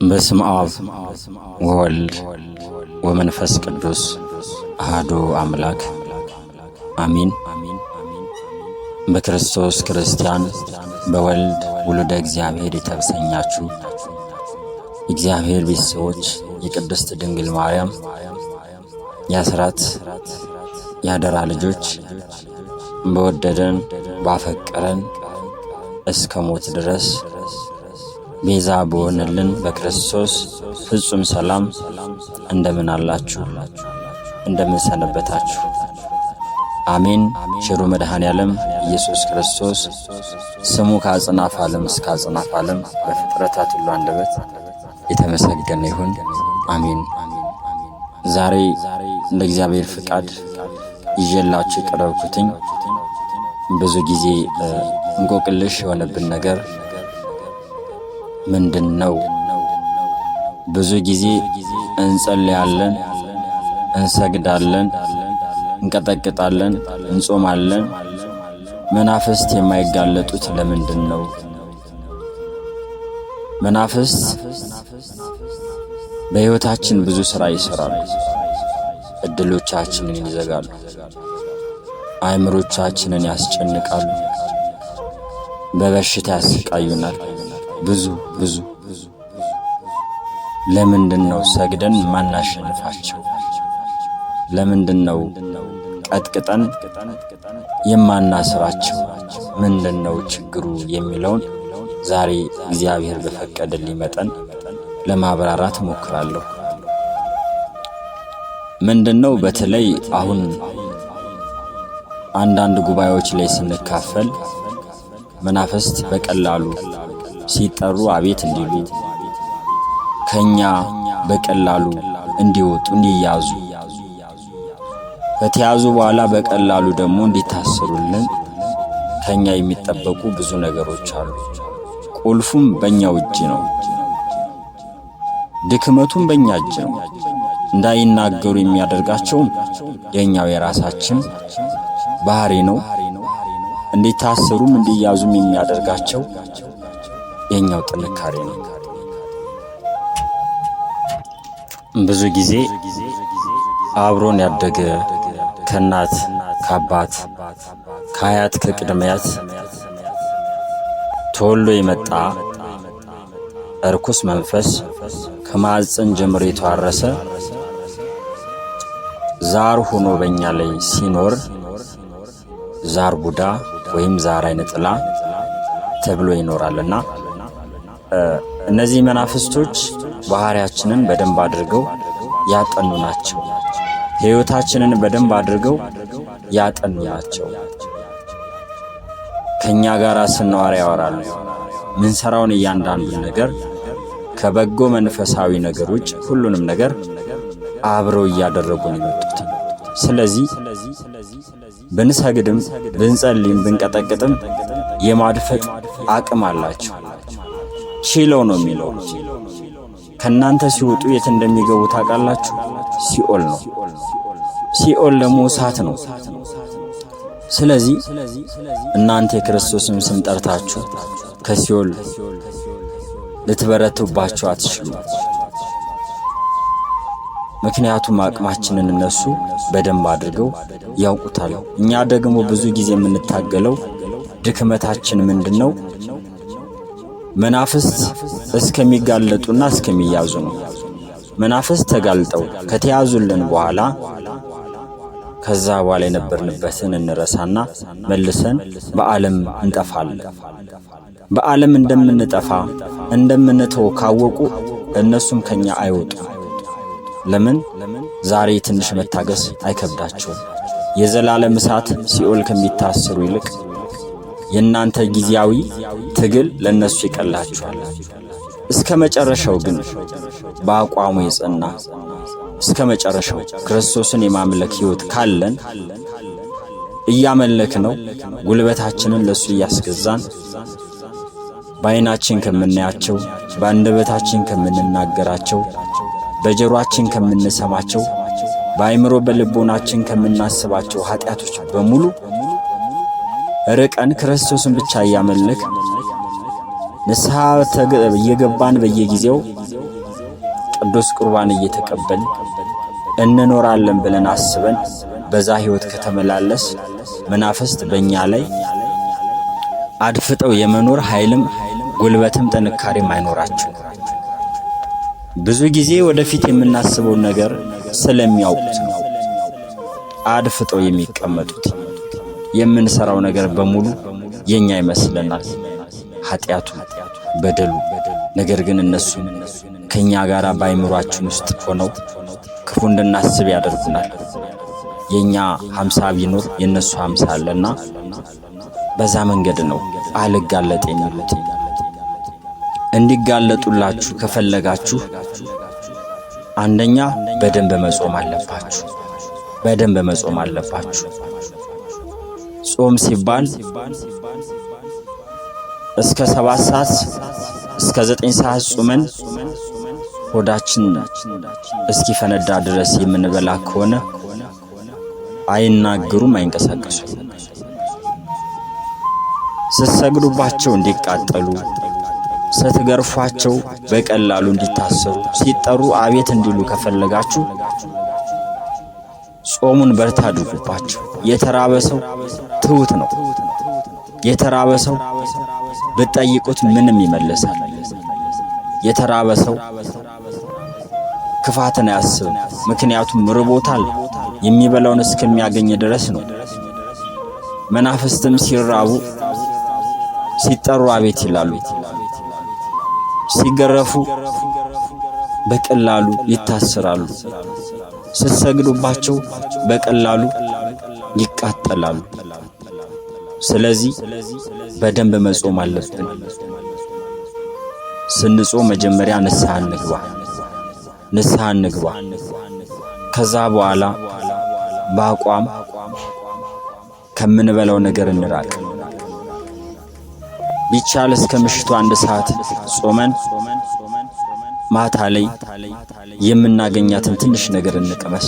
በስመ አብ ወወልድ ወመንፈስ ቅዱስ አሐዱ አምላክ አሜን። በክርስቶስ ክርስቲያን በወልድ ውሉደ እግዚአብሔር የተሰኛችሁ እግዚአብሔር ቤተሰቦች የቅድስት ድንግል ማርያም የአስራት ያደራ ልጆች በወደደን ባፈቀረን እስከ ሞት ድረስ ቤዛ በሆነልን በክርስቶስ ፍጹም ሰላም እንደምን አላችሁ? እንደምን ሰነበታችሁ? አሜን። ሽሩ መድኃኔዓለም ኢየሱስ ክርስቶስ ስሙ ከአጽናፈ ዓለም እስከ አጽናፈ ዓለም በፍጥረታት ሁሉ አንደበት የተመሰገነ ይሁን። አሜን። ዛሬ እንደ እግዚአብሔር ፍቃድ ይዤላችሁ የቀረብኩትኝ ብዙ ጊዜ እንቆቅልሽ የሆነብን ነገር ምንድነው? ብዙ ጊዜ እንጸልያለን፣ እንሰግዳለን፣ እንቀጠቅጣለን፣ እንጾማለን። መናፍስት የማይጋለጡት ለምንድነው? መናፍስት በሕይወታችን ብዙ ሥራ ይሰራሉ። እድሎቻችንን ይዘጋሉ፣ አእምሮቻችንን ያስጨንቃሉ፣ በበሽታ ያስቃዩናል። ብዙ ለምንድነው ሰግደን ማናሸንፋቸው? ለምንድነው ቀጥቅጠን የማናስራቸው? ምንድነው ችግሩ የሚለውን ዛሬ እግዚአብሔር በፈቀደልኝ መጠን ለማብራራት ሞክራለሁ። ምንድነው? በተለይ አሁን አንዳንድ ጉባኤዎች ላይ ስንካፈል መናፍስት በቀላሉ ሲጠሩ አቤት እንዲሉ ከኛ በቀላሉ እንዲወጡ እንዲያዙ ከተያዙ በኋላ በቀላሉ ደግሞ እንዲታሰሩልን ከኛ የሚጠበቁ ብዙ ነገሮች አሉ። ቁልፉም በእኛው እጅ ነው፣ ድክመቱም በእኛ እጅ ነው። እንዳይናገሩ የሚያደርጋቸውም የኛው የራሳችን ባህሪ ነው። እንዲታሰሩም እንዲያዙም የሚያደርጋቸው የኛው ጥንካሬ ነው። ብዙ ጊዜ አብሮን ያደገ ከናት ከአባት ከአያት ከቅድሚያት ተወልዶ የመጣ እርኩስ መንፈስ ከማዕፀን ጀምሮ የተዋረሰ ዛር ሆኖ በእኛ ላይ ሲኖር ዛር ቡዳ ወይም ዛር አይነ ጥላ ተብሎ ይኖራልና እነዚህ መናፍስቶች ባህሪያችንን በደንብ አድርገው ያጠኑ ናቸው። ሕይወታችንን በደንብ አድርገው ያጠኑ ናቸው። ከኛ ጋር ስንዋራ ያወራሉ። ምን ሰራውን እያንዳንዱ ነገር ከበጎ መንፈሳዊ ነገር ውጭ ሁሉንም ነገር አብረው እያደረጉ ነው የመጡት። ስለዚህ ብንሰግድም ብንጸልይም ብንቀጠቅጥም የማድፈጥ አቅም አላቸው። ችለው ነው የሚለው። ከናንተ ሲወጡ የት እንደሚገቡ ታውቃላችሁ? ሲኦል ነው። ሲኦል ደግሞ እሳት ነው። ስለዚህ እናንተ የክርስቶስን ስም ጠርታችሁ ከሲኦል ልትበረቱባቸው አትችሉ። ምክንያቱም አቅማችንን እነሱ በደንብ አድርገው ያውቁታል። እኛ ደግሞ ብዙ ጊዜ የምንታገለው ድክመታችን ምንድነው? መናፍስት እስከሚጋለጡና እስከሚያዙ ነው። መናፍስት ተጋልጠው ከተያዙልን በኋላ ከዛ በኋላ የነበርንበትን እንረሳና መልሰን በዓለም እንጠፋለን። በዓለም እንደምንጠፋ እንደምንተው ካወቁ እነሱም ከኛ አይወጡ። ለምን? ዛሬ ትንሽ መታገስ አይከብዳቸውም። የዘላለም እሳት ሲኦል ከሚታሰሩ ይልቅ የእናንተ ጊዜያዊ ትግል ለነሱ ይቀላችኋል። እስከ መጨረሻው ግን በአቋሙ የጸና እስከ መጨረሻው ክርስቶስን የማምለክ ሕይወት ካለን እያመለክ ነው ጉልበታችንን ለሱ እያስገዛን በዓይናችን ከምናያቸው በአንደበታችን ከምንናገራቸው በጆሮአችን ከምንሰማቸው በአእምሮ በልቦናችን ከምናስባቸው ኃጢአቶች በሙሉ ርቀን ክርስቶስን ብቻ እያመለክ ንስሐ እየገባን በየጊዜው ቅዱስ ቁርባን እየተቀበልን እንኖራለን ብለን አስበን በዛ ሕይወት ከተመላለስ መናፍስት በእኛ ላይ አድፍጠው የመኖር ኃይልም ጉልበትም ጥንካሬም አይኖራቸው። ብዙ ጊዜ ወደፊት የምናስበው ነገር ስለሚያውቁት ነው አድፍጠው የሚቀመጡት። የምንሰራው ነገር በሙሉ የኛ ይመስለናል፣ ኃጢያቱ በደሉ። ነገር ግን እነሱ ከኛ ጋር ባይምሯችን ውስጥ ሆነው ክፉ እንድናስብ ያደርጉናል። የኛ 50 ቢኖር የነሱ 50 አለና በዛ መንገድ ነው አልጋለጥ የሚሉት። እንዲጋለጡላችሁ ከፈለጋችሁ አንደኛ በደንብ መጾም አለባችሁ። በደንብ መጾም አለባችሁ። ጾም ሲባል እስከ 7 ሰዓት እስከ 9 ሰዓት ጾመን ሆዳችን እስኪፈነዳ ድረስ የምንበላ ከሆነ አይናገሩም፣ አይንቀሳቀሱም። ስትሰግዱባቸው እንዲቃጠሉ፣ ስትገርፏቸው በቀላሉ እንዲታሰሩ፣ ሲጠሩ አቤት እንዲሉ ከፈለጋችሁ ጾሙን በርታ አድርጉባቸው። የተራበ ሰው ትሁት ነው። የተራበ ሰው ብትጠይቁት ምንም ይመለሳል። የተራበ ሰው ክፋትን አያስብም። ምክንያቱም ርቦታል፣ የሚበላውን እስከሚያገኝ ድረስ ነው። መናፍስትም ሲራቡ ሲጠሩ አቤት ይላሉ። ሲገረፉ በቀላሉ ይታሰራሉ። ስትሰግዱባቸው በቀላሉ ይቃጠላሉ። ስለዚህ በደንብ መጾም አለብን። ስንጾም መጀመሪያ ንስሐ እንግባ። ከዛ በኋላ በአቋም ከምንበላው ነገር እንራቅ። ቢቻል እስከ ምሽቱ 1 ሰዓት ጾመን ማታ ላይ የምናገኛትን ትንሽ ነገር እንቀመስ።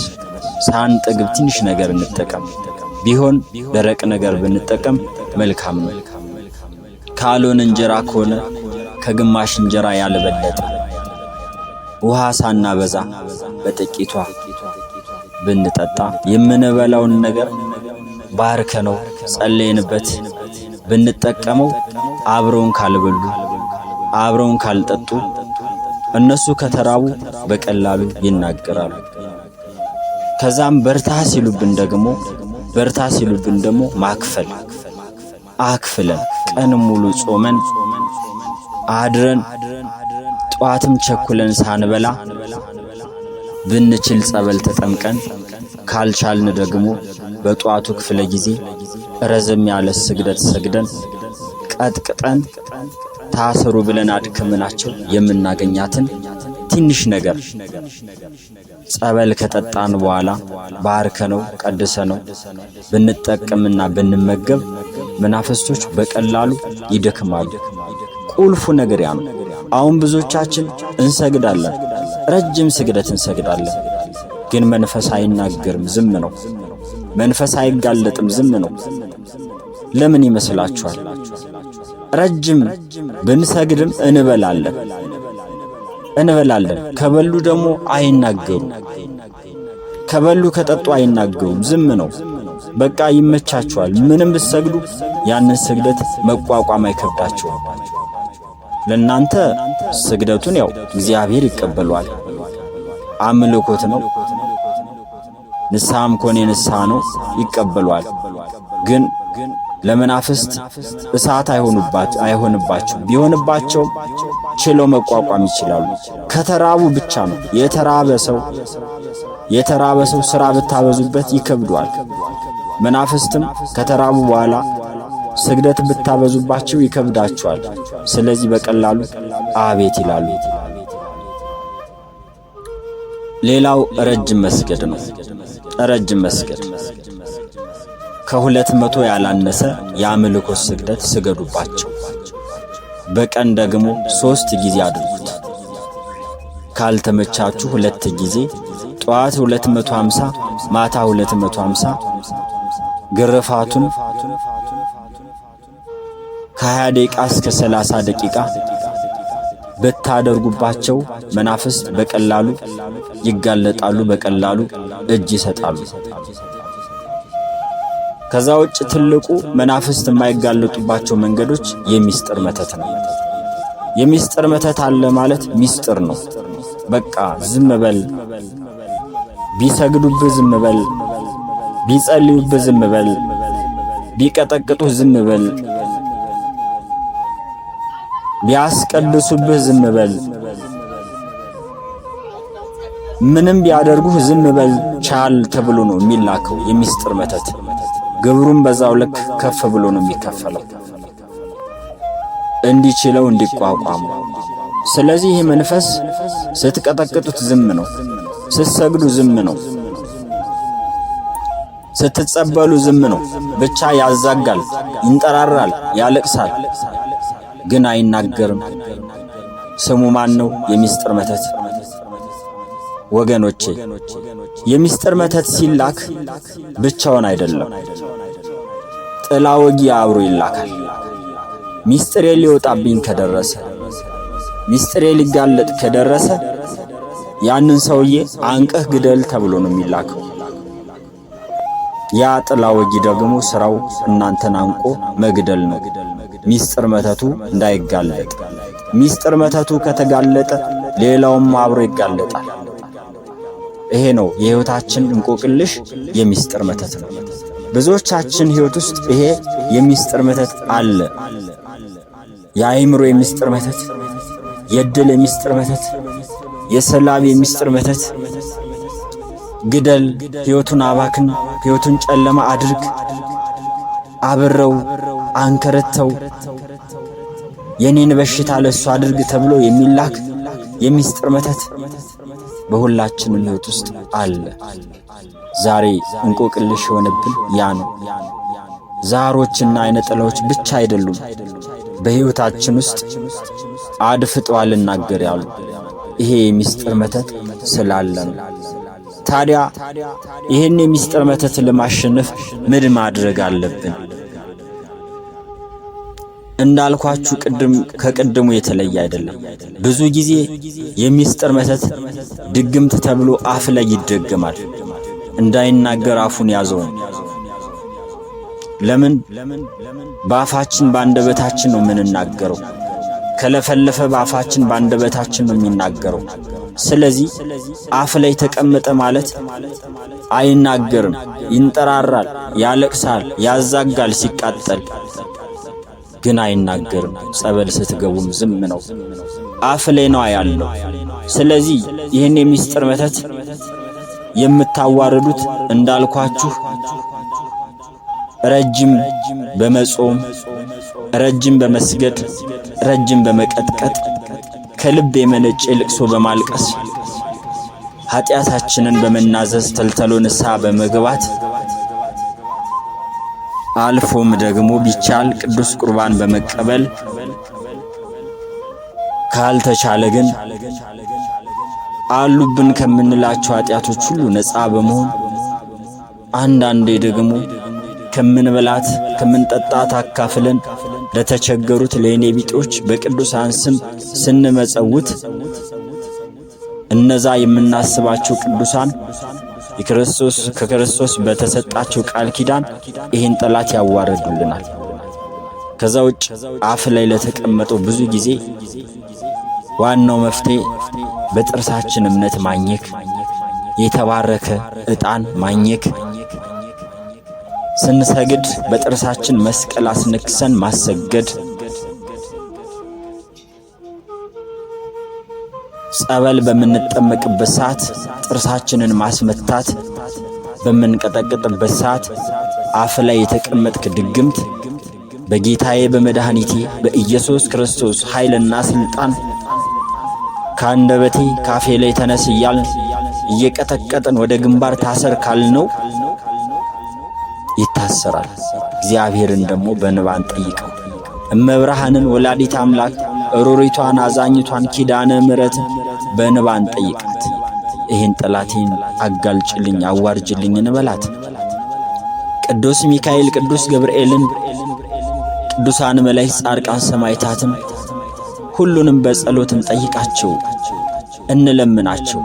ሳንጠግብ ትንሽ ነገር እንጠቀም። ቢሆን ደረቅ ነገር ብንጠቀም መልካም ነው። ካልሆነ እንጀራ ከሆነ ከግማሽ እንጀራ ያልበለጠ ውሃ ሳናበዛ በጥቂቷ ብንጠጣ የምንበላውን ነገር ባርከነው ጸለይንበት ብንጠቀመው አብረውን ካልበሉ አብረውን ካልጠጡ እነሱ ከተራቡ በቀላሉ ይናገራሉ። ከዛም በርታ ሲሉብን ደግሞ አክፍለን ቀን ሙሉ ጾመን አድረን ጧትም ቸኩለን ሳንበላ ብንችል ጸበል ተጠምቀን ካልቻልን ደግሞ በጧቱ ክፍለ ጊዜ ረዘም ያለ ስግደት ሰግደን ቀጥቅጠን ታሰሩ ብለን አድክመናቸው የምናገኛትን ትንሽ ነገር ጸበል ከጠጣን በኋላ ባርከነው ቀድሰነው ብንጠቀምና ብንመገብ መናፍስቶች በቀላሉ ይደክማሉ። ቁልፉ ነገር ያ ነው። አሁን ብዙዎቻችን እንሰግዳለን፣ ረጅም ስግደት እንሰግዳለን፣ ግን መንፈስ አይናገርም፣ ዝም ነው። መንፈስ አይጋለጥም፣ ዝም ነው። ለምን ይመስላችኋል? ረጅም ብንሰግድም እንበላለን። ከበሉ ደግሞ አይናገሩም። ከበሉ ከጠጡ አይናገሩም፣ ዝም ነው። በቃ ይመቻቸዋል። ምንም ብትሰግዱ ያንን ስግደት መቋቋም አይከብዳቸውም። ለናንተ ስግደቱን ያው እግዚአብሔር ይቀበሏል። አምልኮት ነው። ንስሐም ኮኔ ንስሐ ነው፣ ይቀበሏል። ግን ለመናፍስት እሳት አይሆንባቸው። ቢሆንባቸው ችለው መቋቋም ይችላሉ። ከተራቡ ብቻ ነው። የተራበ ሰው ሥራ ብታበዙበት ይከብዷል። መናፍስትም ከተራቡ በኋላ ስግደት ብታበዙባቸው ይከብዳቸዋል። ስለዚህ በቀላሉ አቤት ይላሉ። ሌላው ረጅም መስገድ ነው። ረጅም መስገድ ከ200 ያላነሰ የአምልኮት ስግደት ስገዱባቸው። በቀን ደግሞ 3 ጊዜ አድርጉት። ካልተመቻችሁ 2 ጊዜ፣ ጧት 250 ማታ 250። ግርፋቱን ከ20 ደቂቃ እስከ 30 ደቂቃ ብታደርጉባቸው መናፍስት በቀላሉ ይጋለጣሉ፣ በቀላሉ እጅ ይሰጣሉ። ከዛ ውጭ ትልቁ መናፍስት የማይጋለጡባቸው መንገዶች የሚስጥር መተት ነው። የሚስጥር መተት አለ ማለት ሚስጥር ነው። በቃ ዝም በል፣ ቢሰግዱብህ ዝም በል፣ ቢጸልዩብህ ዝም በል፣ ቢቀጠቅጡህ ዝም በል፣ ቢያስቀድሱብህ ዝም በል፣ ምንም ቢያደርጉህ ዝም በል ቻል ተብሎ ነው የሚላከው የሚስጥር መተት። ግብሩም በዛው ልክ ከፍ ብሎ ነው የሚከፈለው እንዲችለው እንዲቋቋሙ። ስለዚህ ይህ መንፈስ ስትቀጠቅጡት ዝም ነው፣ ስትሰግዱ ዝም ነው፣ ስትጸበሉ ዝም ነው። ብቻ ያዛጋል፣ ይንጠራራል፣ ያለቅሳል፣ ግን አይናገርም። ስሙ ማን ነው? የሚስጥር መተት። ወገኖቼ የሚስጥር መተት ሲላክ ብቻውን አይደለም፣ ጥላ ወጊ አብሮ ይላካል። ሚስጥሬ ሊወጣብኝ ከደረሰ፣ ሚስጥሬ ሊጋለጥ ከደረሰ ያንን ሰውዬ አንቀህ ግደል ተብሎ ነው የሚላከው። ያ ጥላ ወጊ ደግሞ ስራው እናንተን አንቆ መግደል ነው፣ ሚስጥር መተቱ እንዳይጋለጥ። ሚስጥር መተቱ ከተጋለጠ ሌላውም አብሮ ይጋለጣል። ይሄ ነው የህይወታችን እንቆቅልሽ፣ የሚስጥር መተት ነው። ብዙዎቻችን ህይወት ውስጥ ይሄ የሚስጥር መተት አለ። የአእምሮ የሚስጥር መተት፣ የድል የሚስጥር መተት፣ የሰላም የሚስጥር መተት። ግደል፣ ህይወቱን አባክን፣ ህይወቱን ጨለማ አድርግ፣ አብረው አንከረተው፣ የኔን በሽታ ለሱ አድርግ ተብሎ የሚላክ የሚስጥር መተት በሁላችንም ህይወት ውስጥ አለ። ዛሬ እንቆቅልሽ የሆነብን ያ ነው። ዛሮችና አይነጥላዎች ብቻ አይደሉም በህይወታችን ውስጥ አድፍጠው አልናገር ያሉ፣ ይሄ የሚስጥር መተት ስላለ ነው። ታዲያ ይሄን የሚስጥር መተት ለማሸነፍ ምን ማድረግ አለብን? እንዳልኳችሁ ከቅድሙ የተለየ አይደለም። ብዙ ጊዜ የሚስጥር መተት ድግምት ተብሎ አፍ ላይ ይደገማል። እንዳይናገር አፉን ያዘው። ለምን? በአፋችን ባንደበታችን ነው የምንናገረው። ከለፈለፈ በአፋችን ባንደበታችን ነው የሚናገረው። ስለዚህ አፍ ላይ ተቀመጠ ማለት አይናገርም፣ ይንጠራራል፣ ያለቅሳል፣ ያዛጋል ሲቃጠል፣ ግን አይናገርም። ጸበል ስትገቡም ዝም ነው፣ አፍ ላይ ነው ያለው። ስለዚህ ይህን የሚስጥር መተት የምታዋርዱት እንዳልኳችሁ ረጅም በመጾም፣ ረጅም በመስገድ፣ ረጅም በመቀጥቀጥ፣ ከልብ የመነጨ ልቅሶ በማልቀስ፣ ኃጢአታችንን በመናዘዝ ተልተሎ ንስሐ በመግባት፣ አልፎም ደግሞ ቢቻል ቅዱስ ቁርባን በመቀበል፣ ካልተቻለ ግን አሉብን ከምንላቸው ኃጢአቶች ሁሉ ነፃ በመሆን አንዳንዴ ደግሞ ከምንበላት ከምንጠጣት አካፍለን ለተቸገሩት ለኔ ቢጦች በቅዱሳን ስም ስንመጸውት እነዛ የምናስባቸው ቅዱሳን ከክርስቶስ በተሰጣቸው ቃል ኪዳን ይህን ጠላት ያዋረዱልናል። ከዛ ውጭ አፍ ላይ ለተቀመጠው ብዙ ጊዜ ዋናው መፍትሄ በጥርሳችን እምነት ማኘክ፣ የተባረከ ዕጣን ማኘክ፣ ስንሰግድ በጥርሳችን መስቀል አስነክሰን ማሰገድ፣ ጸበል በምንጠመቅበት ሰዓት ጥርሳችንን ማስመታት፣ በምንቀጠቅጥበት ሰዓት አፍ ላይ የተቀመጥክ ድግምት በጌታዬ በመድኃኒቴ በኢየሱስ ክርስቶስ ኃይልና ስልጣን ካንደበቴ ካፌ ላይ ተነስ እያልን እየቀጠቀጥን ወደ ግንባር ታሰር ካልነው ይታሰራል። እግዚአብሔርን ደግሞ በንባን ጠይቀው። እመብርሃንን ወላዲት አምላክ ሮሪቷን አዛኝቷን ኪዳነ ምሕረትን በንባን ጠይቃት። ይህን ጠላቴን አጋልጭልኝ አዋርጅልኝ እንበላት። ቅዱስ ሚካኤል ቅዱስ ገብርኤልን ቅዱሳን መላእክት ጻድቃን ሰማዕታትን ሁሉንም በጸሎት እንጠይቃቸው፣ እንለምናቸው።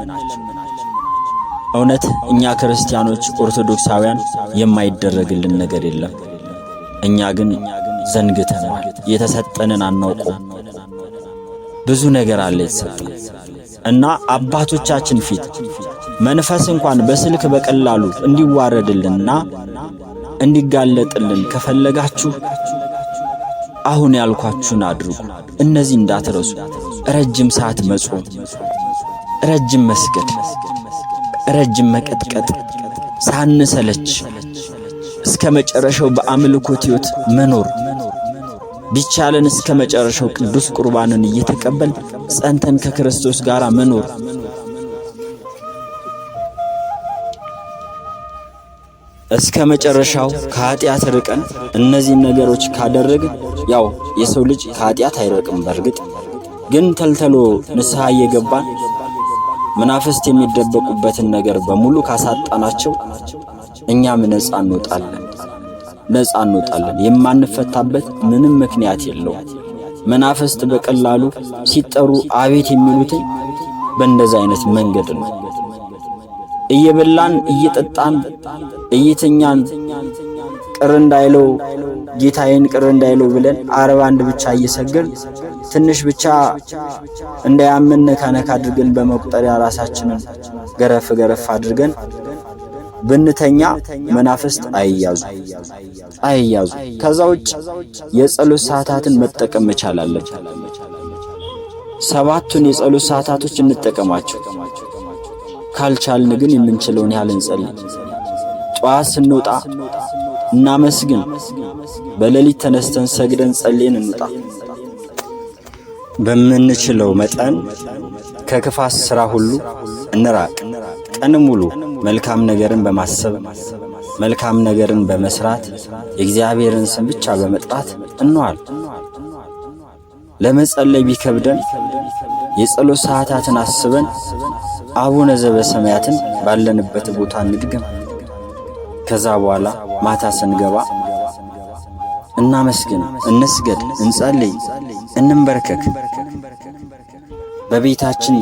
እውነት እኛ ክርስቲያኖች ኦርቶዶክሳውያን የማይደረግልን ነገር የለም። እኛ ግን ዘንግተናል። የተሰጠንን አናውቀው። ብዙ ነገር አለ የተሰጠን እና አባቶቻችን ፊት መንፈስ እንኳን በስልክ በቀላሉ እንዲዋረድልንና እንዲጋለጥልን ከፈለጋችሁ አሁን ያልኳችሁን አድርጉ። እነዚህ እንዳትረሱ። ረጅም ሰዓት መጾም፣ ረጅም መስገድ፣ ረጅም መቀጥቀጥ ሳንሰለች እስከ መጨረሻው በአምልኮት ሕይወት መኖር ቢቻለን እስከ መጨረሻው ቅዱስ ቁርባንን እየተቀበል ጸንተን ከክርስቶስ ጋር መኖር። እስከ መጨረሻው ከኃጢአት ርቀን እነዚህ ነገሮች ካደረግን ያው የሰው ልጅ ከኃጢአት አይርቅም። በርግጥ ግን ተልተሎ ንስሐ እየገባን መናፍስት የሚደበቁበትን ነገር በሙሉ ካሳጣናቸው እኛም ነፃ እንወጣለን። የማንፈታበት ምንም ምክንያት የለውም። መናፍስት በቀላሉ ሲጠሩ አቤት የሚሉትን በእንደዚህ አይነት መንገድ ነው። እየበላን እየጠጣን እየተኛን ቅር እንዳይለው ጌታዬን ቅር እንዳይለው ብለን 41 ብቻ እየሰገድን ትንሽ ብቻ እንዳያመን ነካ አድርገን በመቁጠሪያ ራሳችንን ገረፍ አድርገን ብንተኛ መናፍስት አይያዙ። ከዛ ውጭ የጸሎት ሰዓታትን መጠቀም መቻል አለብን። 7ቱን የጸሎት ሰዓታቶች እንጠቀማቸው። ካልቻልን ግን የምንችለውን ያህል እንጸልይ። ጧት ስንወጣ እናመስግን። በሌሊት ተነስተን ሰግደን ጸልየን እንውጣ። በምንችለው መጠን ከክፋት ሥራ ሁሉ እንራቅ። ቀን ሙሉ መልካም ነገርን በማሰብ መልካም ነገርን በመስራት የእግዚአብሔርን ስም ብቻ በመጥራት እንዋል። ለመጸለይ ቢከብደን የጸሎት ሰዓታትን አስበን አቡነ ዘበሰማያትን ባለንበት ቦታ እንድገም። ከዛ በኋላ ማታ ስንገባ እናመስግን፣ እንስገድ፣ እንጸልይ፣ እንንበርከክ። በቤታችን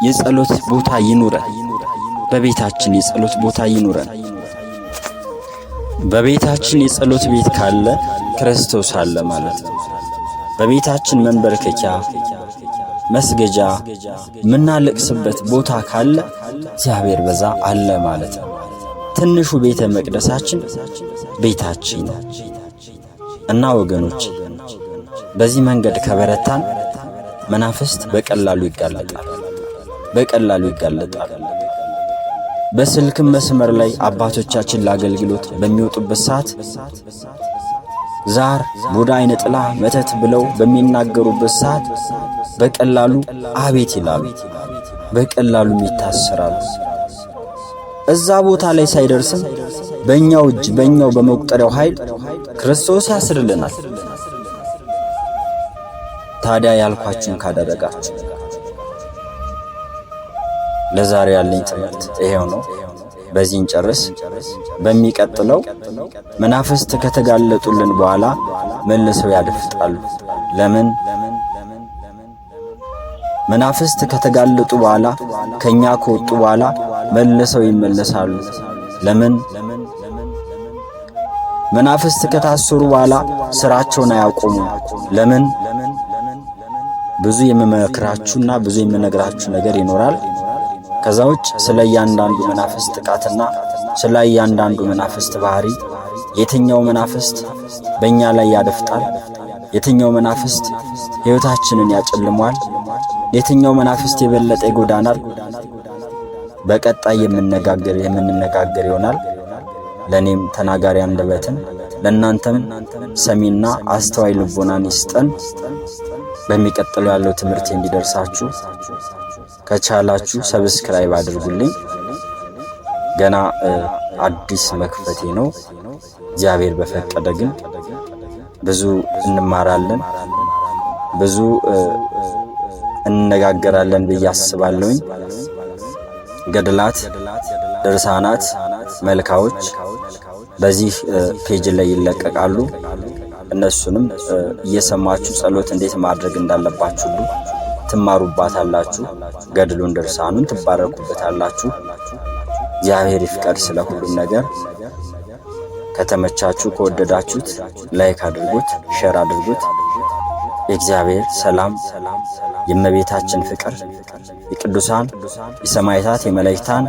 የጸሎት ቦታ ይኑረን። በቤታችን የጸሎት የጸሎት ቤት ካለ ክርስቶስ አለ ማለት ነው። በቤታችን መንበርከኪያ መስገጃ ምናለቅስበት ቦታ ካለ እግዚአብሔር በዛ አለ ማለት ነው። ትንሹ ቤተ መቅደሳችን ቤታችን እና ወገኖች፣ በዚህ መንገድ ከበረታን መናፍስት በቀላሉ ይጋለጣል። በስልክም መስመር ላይ አባቶቻችን ለአገልግሎት በሚወጡበት ሰዓት ዛር፣ ቡዳ፣ አይነ ጥላ፣ መተት ብለው በሚናገሩበት ሰዓት በቀላሉ አቤት ይላሉ፣ በቀላሉ ይታሰራሉ። እዛ ቦታ ላይ ሳይደርስም በእኛው እጅ በእኛው በመቁጠሪያው ኃይል ክርስቶስ ያስርልናል። ታዲያ ያልኳችሁን ካደረጋችሁ ለዛሬ ያለኝ ትምህርት ይሄው ነው። በዚህን ጨርስ። በሚቀጥለው መናፍስት ከተጋለጡልን በኋላ መልሰው ያደፍጣሉ። ለምን? መናፍስት ከተጋለጡ በኋላ ከኛ ከወጡ በኋላ መልሰው ይመለሳሉ። ለምን? መናፍስት ከታሰሩ በኋላ ስራቸውን አያቆሙም። ለምን? ብዙ የምመክራችሁና ብዙ የምነግራችሁ ነገር ይኖራል። ከዛ ውጭ ስለ እያንዳንዱ መናፍስት ጥቃትና ስለ እያንዳንዱ መናፍስት ባህሪ፣ የትኛው መናፍስት በእኛ ላይ ያደፍጣል፣ የትኛው መናፍስት ሕይወታችንን ያጨልሟል፣ የትኛው መናፍስት የበለጠ ይጎዳናል፣ በቀጣይ የምንነጋገር ይሆናል። ለኔም ተናጋሪ አንደበትን ለእናንተም ሰሚና አስተዋይ ልቦናን ይስጠን። በሚቀጥለው ያለው ትምህርት እንዲደርሳችሁ ከቻላችሁ ሰብስክራይብ አድርጉልኝ። ገና አዲስ መክፈቴ ነው። እግዚአብሔር በፈቀደ ግን ብዙ እንማራለን፣ ብዙ እንነጋገራለን ብዬ አስባለሁኝ። ገድላት፣ ድርሳናት፣ መልካዎች በዚህ ፔጅ ላይ ይለቀቃሉ። እነሱንም እየሰማችሁ ጸሎት እንዴት ማድረግ እንዳለባችሁ ሁሉ ትማሩባታላችሁ። ገድሉን ድርሳኑን ትባረኩበታላችሁ። እግዚአብሔር ይፍቀድ ስለ ሁሉም ነገር። ከተመቻችሁ ከወደዳችሁት ላይክ አድርጉት፣ ሼር አድርጉት። የእግዚአብሔር ሰላም፣ የእመቤታችን ፍቅር፣ የቅዱሳን የሰማዕታት የመላእክታን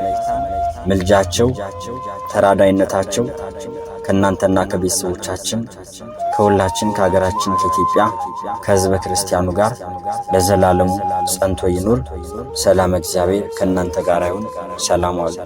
ምልጃቸው ተራዳይነታቸው ከእናንተና ከቤተሰቦቻችን ከሁላችን ከሀገራችን ከኢትዮጵያ ከሕዝበ ክርስቲያኑ ጋር ለዘላለሙ ጸንቶ ይኑር። ሰላም እግዚአብሔር ከእናንተ ጋር ይሁን። ሰላም ዋሉ።